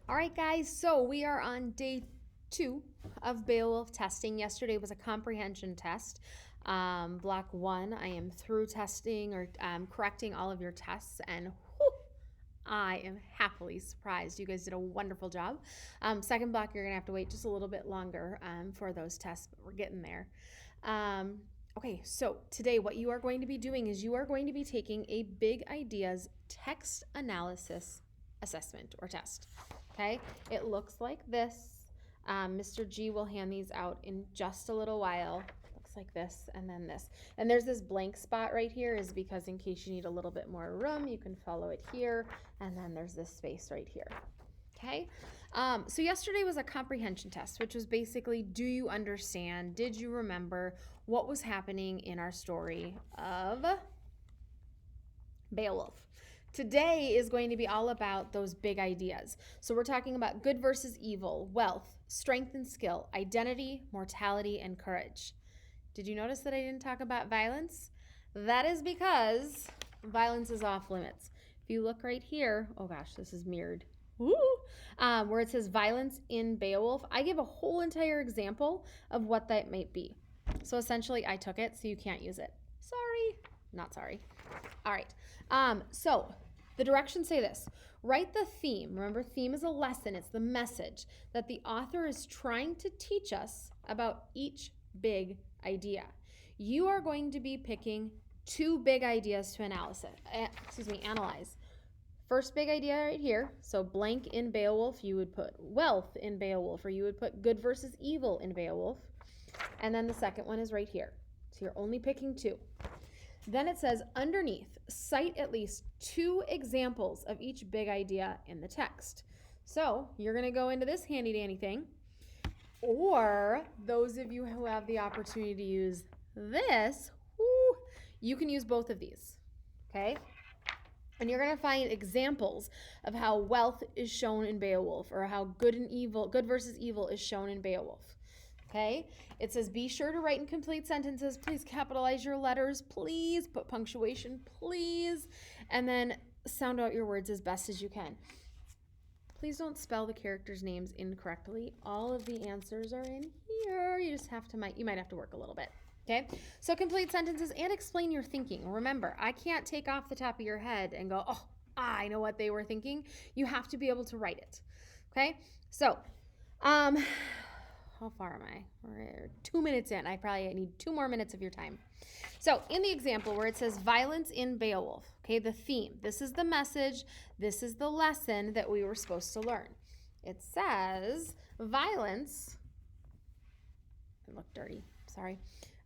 All right, guys, so we are on day 2 of Beowulf testing. Yesterday was a comprehension test. Block 1, I am through testing or correcting all of your tests, and whew, I am happily surprised. You guys did a wonderful job. Second block, you're going to have to wait just a little bit longer for those tests, but we're getting there. Okay, so today what you are going to be doing is you are going to be taking a Big Ideas text analysis assessment or test. Okay, it looks like this. Mr. G will hand these out in just a little while. Looks like this and then this. And there's this blank spot right here is because in case you need a little bit more room, you can follow it here. And then there's this space right here. Okay, so yesterday was a comprehension test, which was basically, do you understand, did you remember what was happening in our story of Beowulf? Today is going to be all about those big ideas. So we're talking about good versus evil, wealth, strength and skill, identity, mortality, and courage. Did you notice that I didn't talk about violence? That is because violence is off limits. If you look right here, oh gosh, this is mirrored. Where it says violence in Beowulf, I give a whole entire example of what that might be. So essentially, I took it, so you can't use it. Sorry, not sorry. All right. So the directions say this. Write the theme. Remember, theme is a lesson. It's the message that the author is trying to teach us about each big idea. You are going to be picking 2 big ideas to analyze. First big idea right here. So blank in Beowulf, you would put wealth in Beowulf, or you would put good versus evil in Beowulf. And then the second one is right here. So you're only picking 2. Then it says underneath, cite at least 2 examples of each big idea in the text. So you're going to go into this handy dandy thing, or those of you who have the opportunity to use this, you can use both of these, okay? And you're going to find examples of how wealth is shown in Beowulf, or how good versus evil is shown in Beowulf. Okay, it says be sure to write in complete sentences. Please capitalize your letters. Please put punctuation, please. And then sound out your words as best as you can. Please don't spell the characters' names incorrectly. All of the answers are in here. You might have to work a little bit. Okay, so complete sentences and explain your thinking. Remember, I can't take off the top of your head and go, oh, I know what they were thinking. You have to be able to write it. Okay, so how far am I? We're 2 minutes in. I probably need 2 more minutes of your time. So in the example where it says violence in Beowulf, okay, the theme, this is the message, this is the lesson that we were supposed to learn. It says violence, I look dirty, sorry.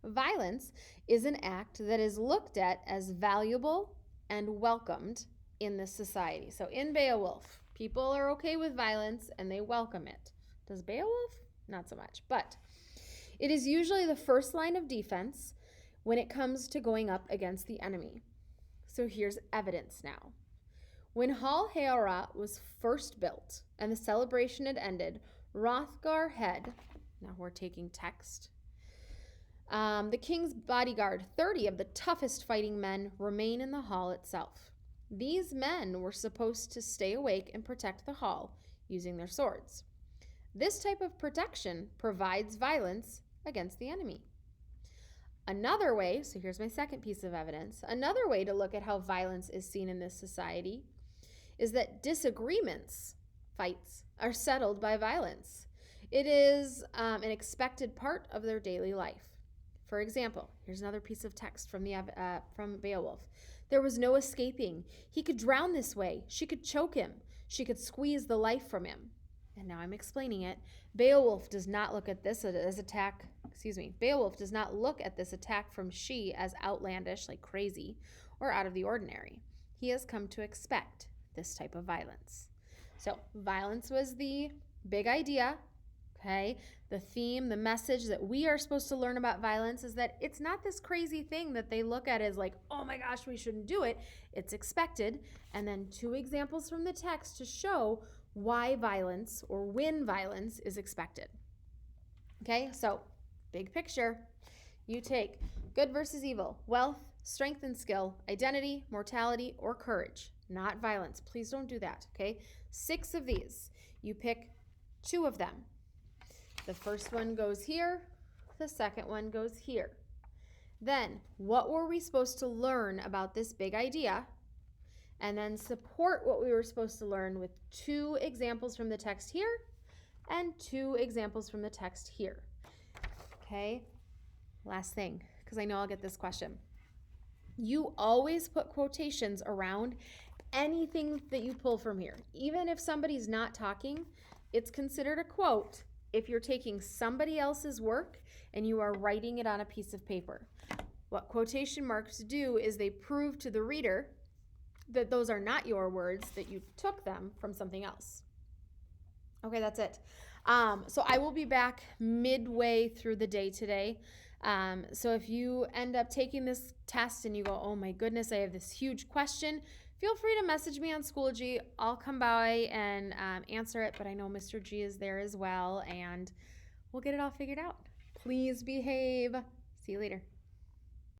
Violence is an act that is looked at as valuable and welcomed in this society. So in Beowulf, people are okay with violence and they welcome it. Does Beowulf? Not so much, but it is usually the first line of defense when it comes to going up against the enemy. So here's evidence now. When Hall Heorot was first built and the celebration had ended, Hrothgar had, now we're taking text, the king's bodyguard, 30 of the toughest fighting men, remain in the hall itself. These men were supposed to stay awake and protect the hall using their swords. This type of protection provides violence against the enemy. Another way, so here's my second piece of evidence, another way to look at how violence is seen in this society is that disagreements, fights, are settled by violence. It is an expected part of their daily life. For example, here's another piece of text from Beowulf. There was no escaping. He could drown this way. She could choke him. She could squeeze the life from him. And now I'm explaining it. Beowulf does not look at this attack from she as outlandish, like crazy, or out of the ordinary. He has come to expect this type of violence. So violence was the big idea, okay? The theme, the message that we are supposed to learn about violence is that it's not this crazy thing that they look at as like, oh my gosh, we shouldn't do it. It's expected. And then 2 examples from the text to show why violence or when violence is expected. Okay, so big picture. You take good versus evil, wealth, strength and skill, identity, mortality, or courage, not violence. Please don't do that, okay? 6 of these. You pick 2 of them. The first one goes here, the second one goes here. Then, what were we supposed to learn about this big idea? And then support what we were supposed to learn with 2 examples from the text here and 2 examples from the text here. Okay, last thing, because I know I'll get this question. You always put quotations around anything that you pull from here. Even if somebody's not talking, it's considered a quote if you're taking somebody else's work and you are writing it on a piece of paper. What quotation marks do is they prove to the reader that those are not your words, that you took them from something else. Okay, that's it. So I will be back midway through the day today. So if you end up taking this test and you go, oh my goodness, I have this huge question, feel free to message me on Schoology. I'll come by and answer it, but I know Mr. G is there as well, and we'll get it all figured out. Please behave. See you later.